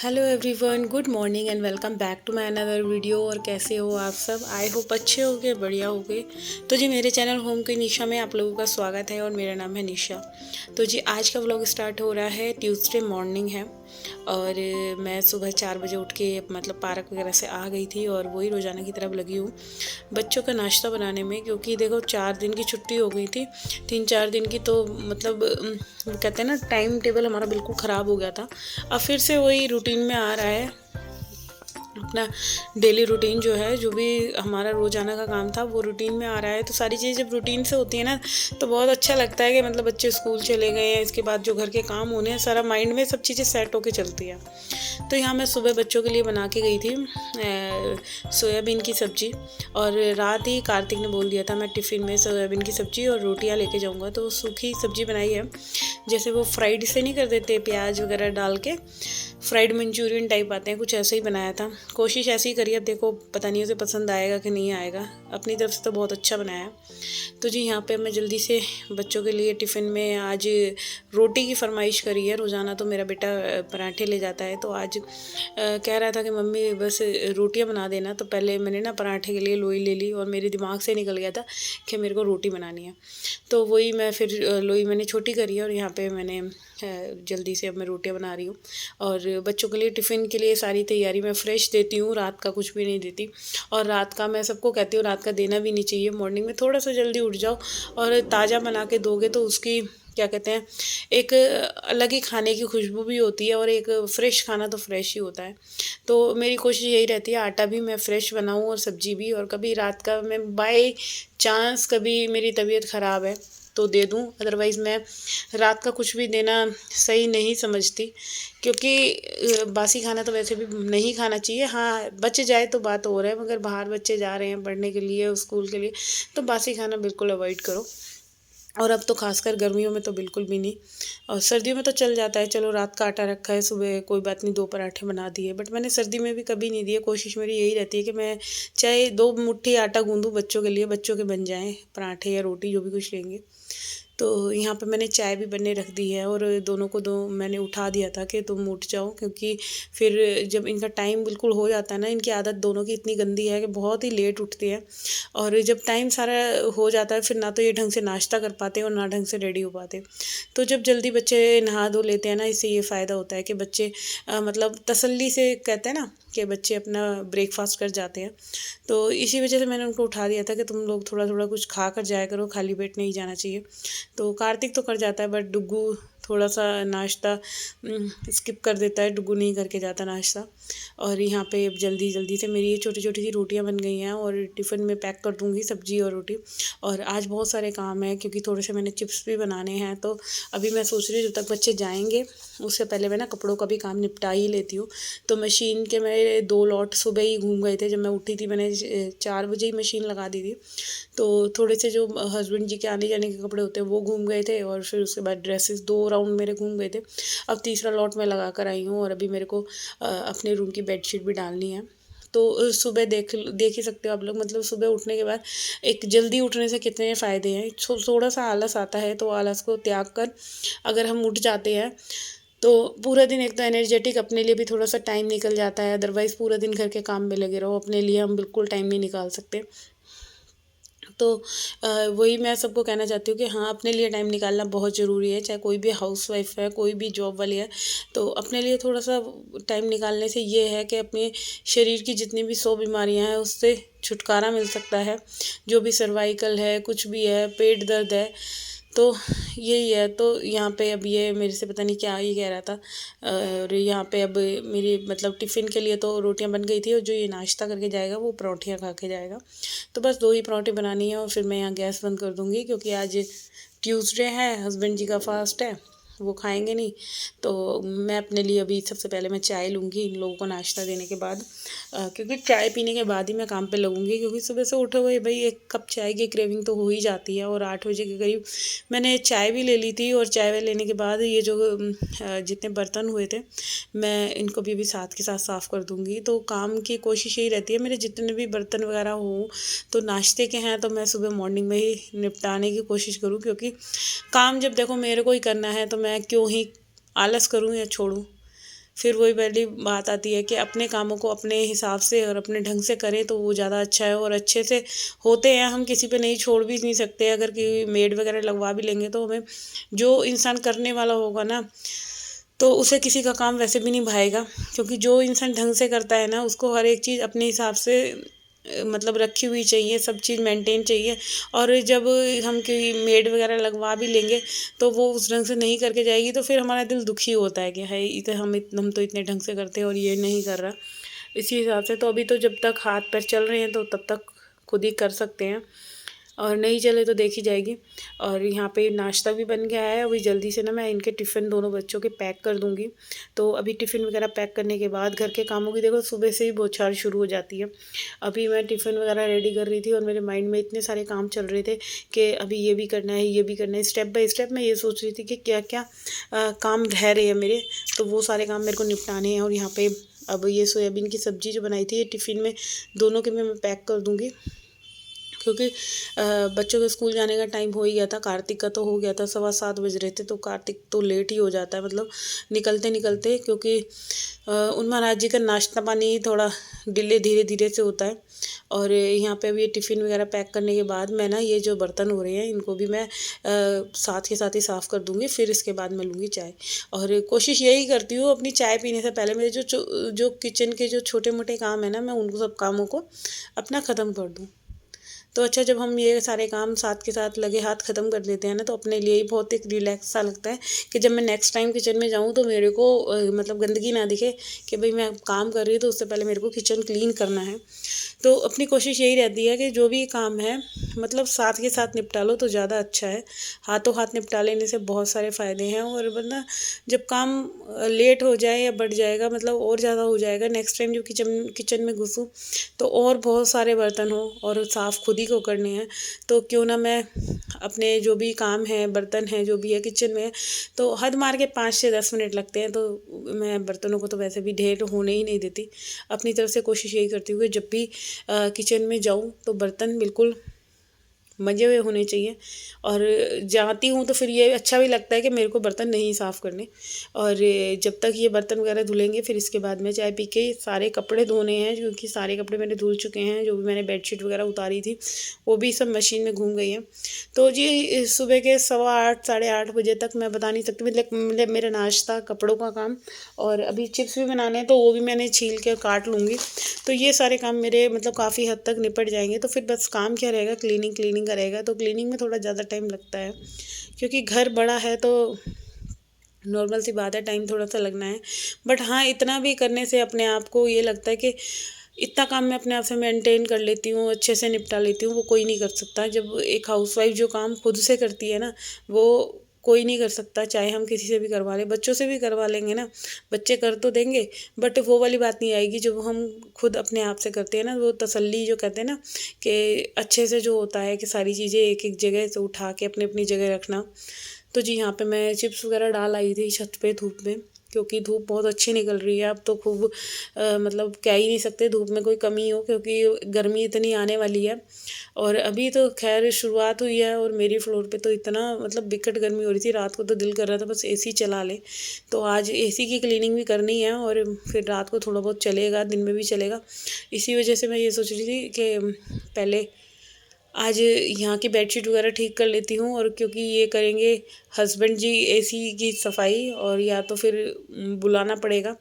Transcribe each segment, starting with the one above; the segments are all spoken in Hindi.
Hello everyone, good morning and welcome back to my another video. और कैसे हो आप सब? आई होप अच्छे होगे, बढ़िया होगे। तो जी मेरे चैनल होम की निशा में आप लोगों का स्वागत है और मेरा नाम है निशा। तो जी आज का व्लॉग स्टार्ट हो रहा है, ट्यूसडे मॉर्निंग है और मैं सुबह 4 बजे उठ के मतलब पार्क वगैरह से आ गई थी और वही रोज़ाना की तरफ लगी हूँ बच्चों का नाश्ता बनाने में। क्योंकि देखो 4 दिन की छुट्टी हो गई थी, 3-4 दिन की, तो मतलब कहते हैं ना, टाइम टेबल हमारा बिल्कुल ख़राब हो गया था। अब फिर से वही रूटीन में आ रहा है अपना डेली रूटीन, जो है जो भी हमारा रोज़ाना का काम था वो रूटीन में आ रहा है। तो सारी चीज़ जब रूटीन से होती है ना तो बहुत अच्छा लगता है कि मतलब बच्चे स्कूल चले गए हैं, इसके बाद जो घर के काम होने हैं सारा माइंड में सब चीज़ें सेट होके चलती है। तो यहाँ मैं सुबह बच्चों के लिए बना के गई थी सोयाबीन की सब्ज़ी। और रात ही कार्तिक ने बोल दिया था मैं टिफ़िन में सोयाबीन की सब्ज़ी और रोटियाँ लेके जाऊँगा, तो सूखी सब्ज़ी बनाई है। जैसे वो फ्राइड से नहीं कर देते, प्याज वगैरह डाल के फ्राइड मंचूरियन टाइप आते हैं, कुछ ऐसे ही बनाया था। कोशिश ऐसी ही करी, अब देखो पता नहीं उसे पसंद आएगा कि नहीं आएगा। अपनी तरफ से तो बहुत अच्छा बनाया। तो जी यहाँ पे मैं जल्दी से बच्चों के लिए टिफ़िन में आज रोटी की फरमाइश करी है। रोज़ाना तो मेरा बेटा पराठे ले जाता है, तो आज कह रहा था कि मम्मी बस रोटियां बना देना। तो पहले मैंने ना पराठे के लिए लोई ले ली और मेरे दिमाग से निकल गया था कि मेरे को रोटी बनानी है। तो वही मैं फिर लोई मैंने छोटी करी है और यहाँ पे मैंने जल्दी से अब मैं रोटियां बना रही हूँ। और बच्चों के लिए टिफ़िन के लिए सारी तैयारी मैं फ्रेश देती हूँ, रात का कुछ भी नहीं देती। और रात का मैं सबको कहती हूँ रात का देना भी नहीं चाहिए। मॉर्निंग में थोड़ा सा जल्दी उठ जाओ और ताज़ा बना के दोगे तो उसकी क्या कहते हैं, एक अलग ही खाने की खुशबू भी होती है। और एक फ़्रेश खाना तो फ्रेश ही होता है। तो मेरी कोशिश यही रहती है आटा भी मैं फ़्रेश बनाऊँ और सब्ज़ी भी। और कभी रात का मैं बाय चांस कभी मेरी तबीयत ख़राब है तो दे दूँ, अदरवाइज़ मैं रात का कुछ भी देना सही नहीं समझती। क्योंकि बासी खाना तो वैसे भी नहीं खाना चाहिए। हाँ, बच जाए तो बात और है, मगर बाहर बच्चे जा रहे हैं पढ़ने के लिए, स्कूल के लिए, तो बासी खाना बिल्कुल अवॉइड करो। और अब तो खासकर गर्मियों में तो बिल्कुल भी नहीं। और सर्दियों में तो चल जाता है, चलो रात का आटा रखा है, सुबह कोई बात नहीं 2 पराठे बना दिए। बट मैंने सर्दी में भी कभी नहीं दिए। कोशिश मेरी यही रहती है कि मैं चाहे 2 मुट्ठी आटा गूँधूँ बच्चों के लिए, बच्चों के बन जाएँ पराठे या रोटी जो भी कुछ लेंगे। तो यहाँ पे मैंने चाय भी बनने रख दी है और दोनों को दो मैंने उठा दिया था कि तुम उठ जाओ। क्योंकि फिर जब इनका टाइम बिल्कुल हो जाता है ना, इनकी आदत दोनों की इतनी गंदी है कि बहुत ही लेट उठती है। और जब टाइम सारा हो जाता है फिर ना तो ये ढंग से नाश्ता कर पाते और ना ढंग से रेडी हो पाते। तो जब जल्दी बच्चे नहा धो लेते हैं ना, इससे ये फ़ायदा होता है कि बच्चे मतलब तसल्ली से, कहते हैं ना कि बच्चे अपना ब्रेकफास्ट कर जाते हैं। तो इसी वजह से मैंने उनको उठा दिया था कि तुम लोग थोड़ा थोड़ा कुछ खा कर जाया करो, खाली पेट नहीं जाना चाहिए। तो कार्तिक तो कर जाता है बट डुग्गू थोड़ा सा नाश्ता स्किप कर देता है, डुग्गू नहीं करके जाता नाश्ता। और यहाँ पे अब जल्दी जल्दी से मेरी ये छोटी छोटी सी रोटियाँ बन गई हैं और टिफ़िन में पैक कर दूँगी सब्ज़ी और रोटी। और आज बहुत सारे काम हैं क्योंकि थोड़े से मैंने चिप्स भी बनाने हैं। तो अभी मैं सोच रही हूँ जब तक बच्चे जाएंगे उससे पहले मैं ना कपड़ों का भी काम निपटा ही लेती हूँ। तो मशीन के मेरे 2 लॉट सुबह ही घूम गए थे। जब मैं उठी थी मैंने 4 बजे ही मशीन लगा दी थी। तो थोड़े से जो हस्बैंड जी के आने जाने के कपड़े होते हैं वो घूम गए थे और फिर उसके बाद ड्रेसेस 2 राउंड मेरे घूम गए थे। अब तीसरा लॉट मैं लगा कर आई हूँ और अभी मेरे को अपने रूम की बेडशीट भी डालनी है। तो सुबह देख ही सकते हो आप लोग, मतलब सुबह उठने के बाद एक जल्दी उठने से कितने फ़ायदे हैं। थोड़ा सा आलस आता है तो आलस को त्याग कर अगर हम उठ जाते हैं तो पूरा दिन एक तो एनर्जेटिक, अपने लिए भी थोड़ा सा टाइम निकल जाता है। अदरवाइज़ पूरा दिन घर के काम में लगे रहो, अपने लिए हम बिल्कुल टाइम नहीं निकाल सकते। तो वही मैं सबको कहना चाहती हूँ कि हाँ, अपने लिए टाइम निकालना बहुत ज़रूरी है। चाहे कोई भी हाउसवाइफ है, कोई भी जॉब वाली है, तो अपने लिए थोड़ा सा टाइम निकालने से ये है कि अपने शरीर की जितनी भी 100 बीमारियाँ हैं उससे छुटकारा मिल सकता है। जो भी सर्वाइकल है, कुछ भी है, पेट दर्द है, तो यही है। तो यहाँ पे अब ये मेरे से पता नहीं क्या ही कह रहा था। और यहाँ पे अब मेरी मतलब टिफ़िन के लिए तो रोटियां बन गई थी और जो ये नाश्ता करके जाएगा वो परोठियाँ खा के जाएगा। तो बस 2 ही परोठे बनानी है और फिर मैं यहाँ गैस बंद कर दूँगी क्योंकि आज ट्यूसडे है, हस्बैंड जी का फास्ट है, वो खाएंगे नहीं। तो मैं अपने लिए अभी सबसे पहले मैं चाय लूँगी इन लोगों को नाश्ता देने के बाद। क्योंकि चाय पीने के बाद ही मैं काम पे लगूँगी। क्योंकि सुबह से उठे हुए भाई एक कप चाय की क्रेविंग तो हो ही जाती है। और 8 बजे के करीब मैंने चाय भी ले ली थी और चाय लेने के बाद ये जो जितने बर्तन हुए थे मैं इनको भी अभी साथ के साथ साफ़ कर दूँगी। तो काम की कोशिश यही रहती है मेरे जितने भी बर्तन वगैरह हों तो नाश्ते के हैं तो मैं सुबह मॉर्निंग में ही निपटाने की कोशिश करूँ। क्योंकि काम जब देखो मेरे को ही करना है तो मैं क्यों ही आलस करूँ या छोड़ूँ। फिर वही पहली बात आती है कि अपने कामों को अपने हिसाब से और अपने ढंग से करें तो वो ज़्यादा अच्छा है और अच्छे से होते हैं। हम किसी पे नहीं छोड़ भी नहीं सकते, अगर कि मेड वगैरह लगवा भी लेंगे तो हमें जो इंसान करने वाला होगा ना, तो उसे किसी का काम वैसे भी नहीं भाएगा, क्योंकि जो इंसान ढंग से करता है ना उसको हर एक चीज़ अपने हिसाब से मतलब रखी हुई चाहिए, सब चीज़ मेंटेन चाहिए। और जब हम कोई मेड वगैरह लगवा भी लेंगे तो वो उस ढंग से नहीं करके जाएगी तो फिर हमारा दिल दुखी होता है कि है इतने हम तो इतने ढंग से करते हैं और ये नहीं कर रहा। इसी हिसाब से तो अभी तो जब तक हाथ पैर चल रहे हैं तो तब तक खुद ही कर सकते हैं, और नहीं चले तो देखी जाएगी। और यहाँ पे नाश्ता भी बन गया है, अभी जल्दी से ना मैं इनके टिफ़िन दोनों बच्चों के पैक कर दूँगी। तो अभी टिफ़िन वगैरह पैक करने के बाद घर के कामों की देखो सुबह से ही बौछार शुरू हो जाती है। अभी मैं टिफ़िन वगैरह रेडी कर रही थी और मेरे माइंड में इतने सारे काम चल रहे थे कि अभी ये भी करना है, ये भी करना है। स्टेप बाय स्टेप मैं ये सोच रही थी कि क्या क्या काम रह रहे हैं मेरे, तो वो सारे काम मेरे को निपटाने हैं। और यहाँ पे अब ये सोयाबीन की सब्ज़ी जो बनाई थी ये टिफ़िन में दोनों के मैं पैक कर दूँगी, क्योंकि बच्चों के स्कूल जाने का टाइम हो ही गया था। कार्तिक का तो हो गया था, 7:15 बज रहे थे, तो कार्तिक तो लेट ही हो जाता है मतलब निकलते निकलते, क्योंकि उन महाराज जी का नाश्ता पानी थोड़ा डिले धीरे धीरे से होता है। और यहाँ पे अभी ये टिफ़िन वगैरह पैक करने के बाद मैं ना ये जो बर्तन हो रहे हैं इनको भी मैं साथ के साथ ही साफ़ कर दूँगी, फिर इसके बाद मैं लूँगी चाय। और कोशिश यही करती हूँ अपनी चाय पीने से पहले मेरे जो किचन के जो छोटे मोटे काम है ना, मैं उनको सब कामों को अपना ख़त्म कर दूँ। तो अच्छा, जब हम ये सारे काम साथ के साथ लगे हाथ ख़त्म कर देते हैं ना तो अपने लिए ही बहुत एक रिलैक्स सा लगता है कि जब मैं नेक्स्ट टाइम किचन में जाऊँ तो मेरे को मतलब गंदगी ना दिखे कि भाई मैं काम कर रही हूँ तो उससे पहले मेरे को किचन क्लीन करना है। तो अपनी कोशिश यही रहती है कि जो भी काम है मतलब साथ के साथ निपटा लो तो ज़्यादा अच्छा है। हाथों हाथ निपटा लेने से बहुत सारे फ़ायदे हैं, और वरना जब काम लेट हो जाए या बढ़ जाएगा मतलब और ज़्यादा हो जाएगा, नेक्स्ट टाइम जब किचन में घुसूँ तो और बहुत सारे बर्तन हो और साफ़ खुद ही को करने हैं, तो क्यों ना मैं अपने जो भी काम है, बर्तन हैं, जो भी है किचन में, तो हद मार के 5 से 10 मिनट लगते हैं, तो मैं बर्तनों को तो वैसे भी ढेर होने ही नहीं देती। अपनी तरफ से कोशिश यही करती हूँ कि जब भी किचन में जाऊँ तो बर्तन बिल्कुल मंजे हुए होने चाहिए। और जाती हूँ तो फिर ये अच्छा भी लगता है कि मेरे को बर्तन नहीं साफ़ करने। और जब तक ये बर्तन वगैरह धुलेंगे फिर इसके बाद में चाय पी के सारे कपड़े धोने हैं, क्योंकि सारे कपड़े मैंने धुल चुके हैं। जो भी मैंने बेडशीट वगैरह उतारी थी वो भी सब मशीन में घूम गई हैं। तो जी सुबह के 8:15 8:30 बजे तक मैं बता नहीं सकती, मतलब मेरा नाश्ता, कपड़ों का काम, और अभी चिप्स भी बनाने हैं तो वो भी मैंने छील के काट लूँगी। तो ये सारे काम मेरे मतलब काफ़ी हद तक निपट जाएंगे। तो फिर बस काम क्या रहेगा, क्लीनिंग का रहेगा। तो क्लीनिंग में थोड़ा ज़्यादा टाइम लगता है, क्योंकि घर बड़ा है तो नॉर्मल सी बात है, टाइम थोड़ा सा लगना है। बट हाँ, इतना भी करने से अपने आप को ये लगता है कि इतना काम मैं अपने आप से मेंटेन कर लेती हूँ, अच्छे से निपटा लेती हूँ, वो कोई नहीं कर सकता। जब एक हाउसवाइफ जो काम खुद से करती है ना, वो कोई नहीं कर सकता, चाहे हम किसी से भी करवा लें। बच्चों से भी करवा लेंगे ना, बच्चे कर तो देंगे, बट वो वाली बात नहीं आएगी जो हम खुद अपने आप से करते हैं ना। वो तसल्ली जो कहते हैं ना कि अच्छे से जो होता है कि सारी चीज़ें एक एक जगह से उठा के अपनी अपनी जगह रखना। तो जी यहाँ पे मैं चिप्स वगैरह डाल आई थी छत पे धूप में, क्योंकि धूप बहुत अच्छी निकल रही है। अब तो खूब मतलब कह ही नहीं सकते धूप में कोई कमी हो, क्योंकि गर्मी इतनी आने वाली है। और अभी तो खैर शुरुआत हुई है, और मेरी फ्लोर पे तो इतना मतलब बिकट गर्मी हो रही थी, रात को तो दिल कर रहा था बस एसी चला ले। तो आज एसी की क्लीनिंग भी करनी है, और फिर रात को थोड़ा बहुत चलेगा, दिन में भी चलेगा। इसी वजह से मैं ये सोच रही थी कि पहले आज यहाँ की बेडशीट वगैरह ठीक कर लेती हूँ, और क्योंकि ये करेंगे हस्बैंड जी एसी की सफाई, और या तो फिर बुलाना पड़ेगा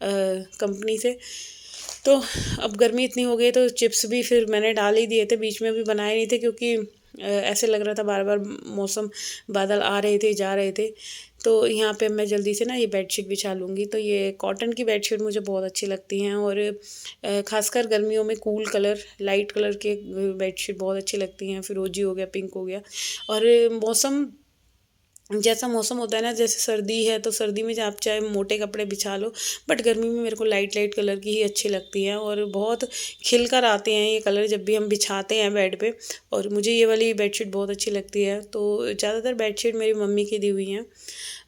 कंपनी से। तो अब गर्मी इतनी हो गई तो चिप्स भी फिर मैंने डाल ही दिए थे, बीच में भी बनाए नहीं थे, क्योंकि ऐसे लग रहा था बार बार मौसम बादल आ रहे थे जा रहे थे। तो यहाँ पे मैं जल्दी से ना ये बेडशीट बिछा लूँगी। तो ये कॉटन की बेडशीट मुझे बहुत अच्छी लगती हैं, और ख़ासकर गर्मियों में कूल कलर, लाइट कलर के बेडशीट बहुत अच्छी लगती हैं। फिरोजी हो गया, पिंक हो गया। और मौसम जैसा मौसम होता है ना, जैसे सर्दी है तो सर्दी में आप चाहे मोटे कपड़े बिछा लो, बट गर्मी में मेरे को लाइट लाइट कलर की ही अच्छी लगती हैं, और बहुत खिल कर आते हैं ये कलर जब भी हम बिछाते हैं बेड पे। और मुझे ये वाली बेडशीट बहुत अच्छी लगती है। तो ज़्यादातर बेडशीट मेरी मम्मी की दी हुई हैं,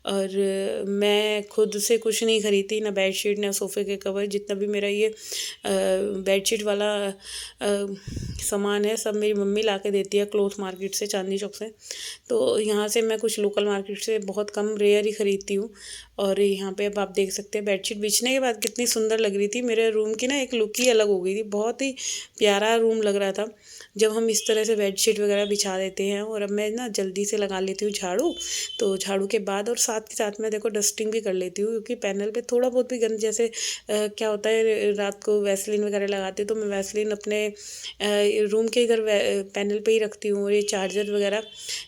और मैं खुद से कुछ नहीं खरीदती, ना बेडशीट ना सोफ़े के कवर। जितना भी मेरा ये बेडशीट वाला सामान है सब मेरी मम्मी ला के देती है क्लॉथ मार्केट से, चांदनी चौक से। तो यहाँ से मैं कुछ लोकल लोकल मार्केट से बहुत कम रेयर ही ख़रीदती हूँ। और यहाँ पे अब आप देख सकते हैं बेडशीट बिछने के बाद कितनी सुंदर लग रही थी। मेरे रूम की ना एक लुक ही अलग हो गई थी, बहुत ही प्यारा रूम लग रहा था जब हम इस तरह से बेडशीट वगैरह बिछा देते हैं। और अब मैं ना जल्दी से लगा लेती हूँ झाड़ू। तो झाड़ू के बाद और साथ के साथ मैं देखो डस्टिंग भी कर लेती हूँ, क्योंकि पैनल पे थोड़ा बहुत भी गंद जैसे क्या होता है, रात को वैसलीन वगैरह लगाती हूँ तो मैं वैसलीन अपने रूम के इधर पैनल पे ही रखती हूँ। और ये चार्जर वगैरह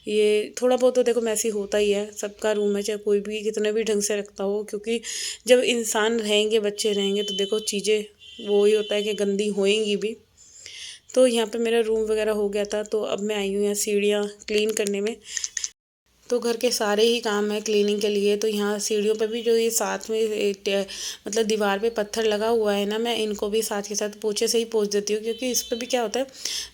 ये थोड़ा बहुत तो देखो मैसी होता ही है, सबका रूम है, चाहे कोई भी कितने भी ढंग से रखता हो, क्योंकि जब इंसान रहेंगे, बच्चे रहेंगे, तो देखो चीज़ें वो ही होता है कि गंदी होएंगी भी। तो यहाँ पे मेरा रूम वगैरह हो गया था, तो अब मैं आई हूँ यहाँ सीढ़ियाँ क्लीन करने में। तो घर के सारे ही काम है क्लीनिंग के लिए। तो यहाँ सीढ़ियों पे भी जो ये साथ में मतलब दीवार पे पत्थर लगा हुआ है ना, मैं इनको भी साथ के साथ पोछे से ही पोंछ देती हूँ, क्योंकि इस पर भी क्या होता है,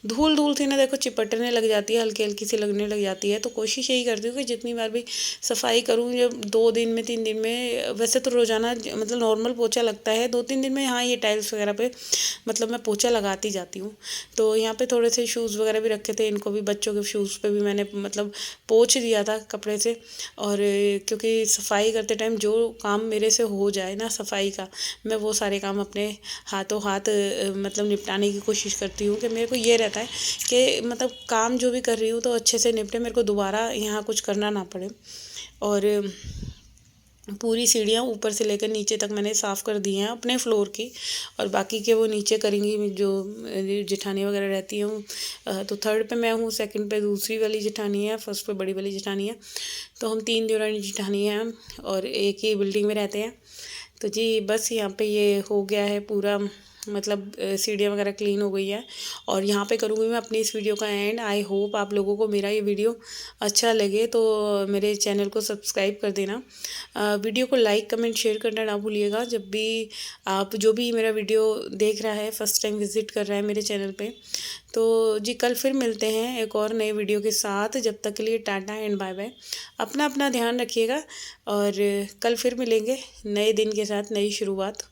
धूल धूल सी ना देखो चिपटने लग जाती है, हल्की हल्की सी लगने लग जाती है। तो कोशिश यही करती हूँ कि जितनी बार भी सफाई करूँ, जब 2 दिन में 3 दिन में, वैसे तो रोज़ाना मतलब नॉर्मल पोछा लगता है, 2-3 दिन में हाँ ये टाइल्स वगैरह पे मतलब मैं पोछा लगाती जाती हूँ। तो यहाँ पे थोड़े से शूज़ वगैरह भी रखे थे, इनको भी बच्चों के शूज़ पे भी मैंने मतलब पोंछ दिया था कपड़े से। और क्योंकि सफाई करते टाइम जो काम मेरे से हो जाए ना सफाई का, मैं वो सारे काम अपने हाथों हाथ मतलब निपटाने की कोशिश करती हूँ। कि मेरे को ये रहता है कि मतलब काम जो भी कर रही हूँ तो अच्छे से निपटे, मेरे को दोबारा यहाँ कुछ करना ना पड़े। और पूरी सीढ़ियाँ ऊपर से लेकर नीचे तक मैंने साफ़ कर दी हैं अपने फ्लोर की, और बाकी के वो नीचे करेंगी जो जेठानी वगैरह रहती हैं। तो थर्ड पे मैं हूँ, सेकंड पे दूसरी वाली जेठानी है, फर्स्ट पे बड़ी वाली जेठानी है। तो हम 3 देवरानी जेठानी हैं और एक ही बिल्डिंग में रहते हैं। तो जी बस यहाँ पे ये हो गया है पूरा, मतलब सीढ़ियाँ वगैरह क्लीन हो गई है। और यहाँ पे करूँगी मैं अपनी इस वीडियो का एंड। आई होप आप लोगों को मेरा ये वीडियो अच्छा लगे, तो मेरे चैनल को सब्सक्राइब कर देना। वीडियो को लाइक कमेंट शेयर करना ना भूलिएगा। जब भी आप जो भी मेरा वीडियो देख रहा है, फर्स्ट टाइम विज़िट कर रहा है मेरे चैनल पे, तो जी कल फिर मिलते हैं एक और नए वीडियो के साथ। जब तक के लिए टाटा एंड बाय बाय। अपना अपना ध्यान रखिएगा, और कल फिर मिलेंगे नए दिन के साथ, नई शुरुआत।